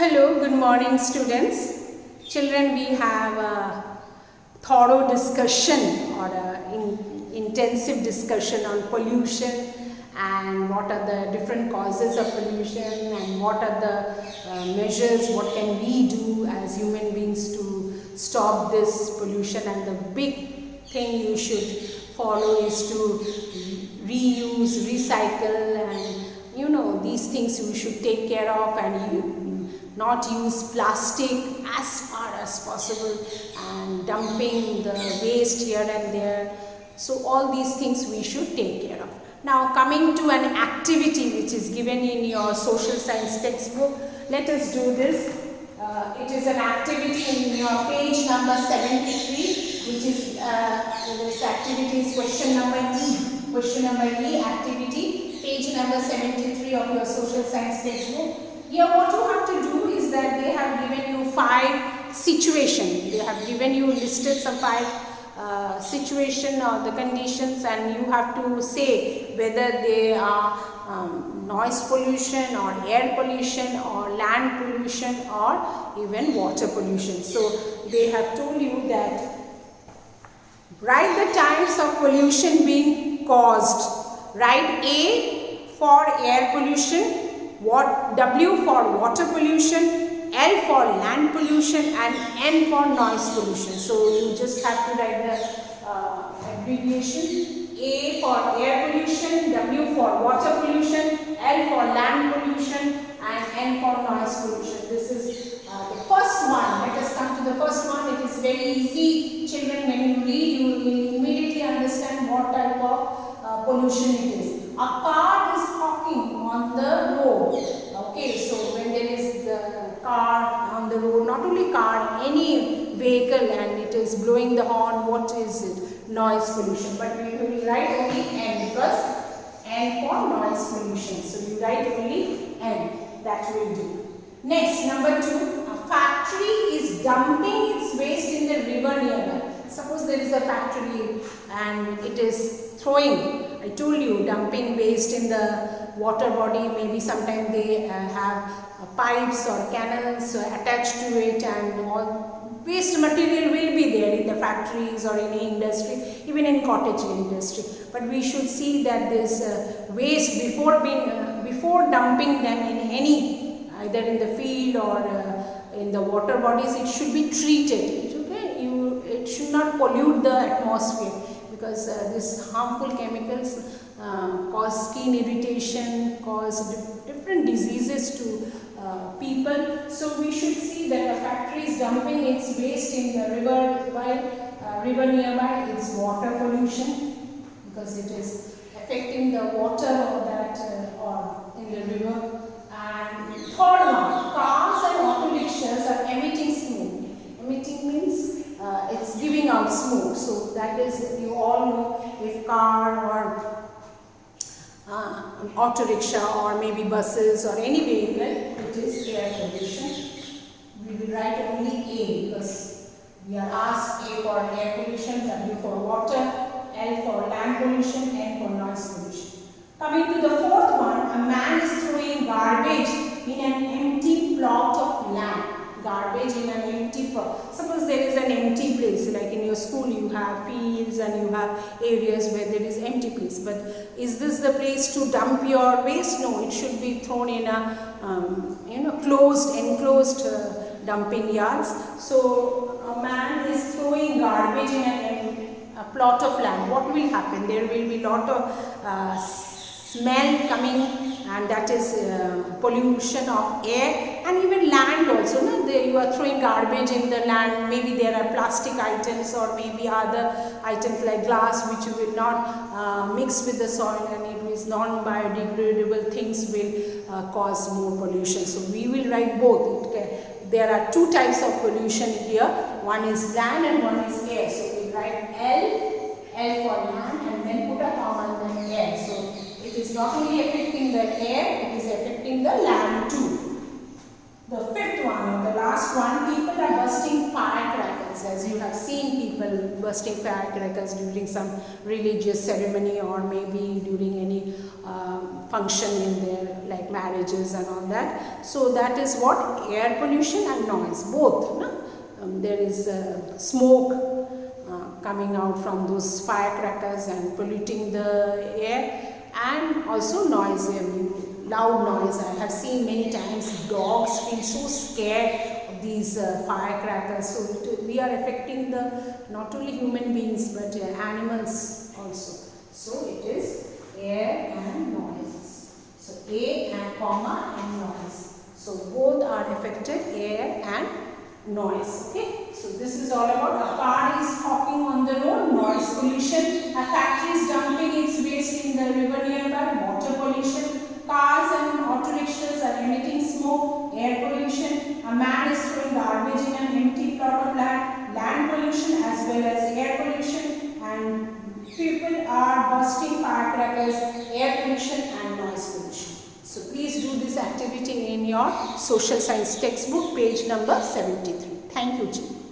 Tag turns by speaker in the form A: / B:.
A: Hello, good morning students. Children, we have a thorough discussion or intensive discussion on pollution and what are the different causes of pollution and what are the measures, what can we do as human beings to stop this pollution. And the big thing you should follow is to reuse, recycle, and these things we should take care of, and not use plastic as far as possible and dumping the waste here and there. So all these things we should take care of. Now coming to an activity which is given in your social science textbook, let us do this. It is an activity in your page number 73, which is this activity is question number E. Question number E activity, page number 73 of your social science textbook. Here what you have to do is that they have given you 5 situations. They have given you listed some 5 situation or the conditions, and you have to say whether they are noise pollution or air pollution or land pollution or even water pollution. So they have told you that write the types of pollution being caused. Write A for air pollution, W for water pollution, L for land pollution, and N for noise pollution. So you just have to write the abbreviation. A for air pollution, W for water pollution, L for land pollution, and N for noise pollution. This is the first one. Let us come to the first one. It is very easy. Children, when you read, you will immediately understand what type of pollution it is. A car is honking on the road. Okay, so when there is the car on the road, not only car, any vehicle, and it is blowing the horn, what is it? Noise pollution. But we will write only N, because N for noise pollution. So you write only N. That will do. Next, number 2, a factory is dumping its waste in the river nearby. Suppose there is a factory and it is throwing, I told you, dumping waste in the water body. Maybe sometimes they have pipes or canals attached to it, and all waste material will be there in the factories or any industry, even in cottage industry. But we should see that this waste before dumping them in any, either in the field or in the water bodies, it should be treated. It should not pollute the atmosphere, because these harmful chemicals cause skin irritation, cause different diseases to people. So we should see that a factory is dumping its waste in the river nearby. It's water pollution, because it is affecting the water of that or in the river. And third one, cars and auto rickshaws are emitting smoke. Emitting means it's giving out smoke. So that is, you all know, if car or auto rickshaw or maybe buses or any vehicle, it is air pollution. We will write only A, because we are asked A for air pollution, W for water, L for land pollution, N for noise pollution. Coming to the fourth one, a man is throwing garbage in an empty plot of land. Garbage in an empty plot. Suppose there is an empty place, like in your school you have fields and you have areas where there is empty place. But is this the place to dump your waste? No, it should be thrown in a enclosed dumping yards. So a man is throwing garbage in a plot of land. What will happen? There will be lot of smell coming, and that is pollution of air, and even land also. No? You are throwing garbage in the land. Maybe there are plastic items or maybe other items like glass, which will not mix with the soil, and it is non-biodegradable things will cause more pollution. So we will write both. There are 2 types of pollution here. One is land and one is air. So we write L for land, and then put a comma and then air. So it is not only affecting the air, it is affecting the land too. The fifth one, or the last one, people are bursting firecrackers. As you have seen people bursting firecrackers during some religious ceremony or maybe during any function in their like marriages and all that. So that is what? Air pollution and noise, both. No? There is smoke coming out from those firecrackers and polluting the air, and also noise, loud noise. I have seen many times dogs feel so scared of these firecrackers. So we are affecting the not only human beings but animals also. So it is air and noise. So A and comma and noise. So both are affected, air and noise. Okay. So this is all about a car is honking on the road, noise pollution. A factory is dumping its waste in the river nearby, water pollution. Cars and auto rickshaws are emitting smoke, air pollution. A man is throwing garbage in an empty plot of land, land pollution as well as air pollution. And people are bursting firecrackers, air pollution and noise pollution. So please do this activity in your social science textbook, page number 73. Thank you, children.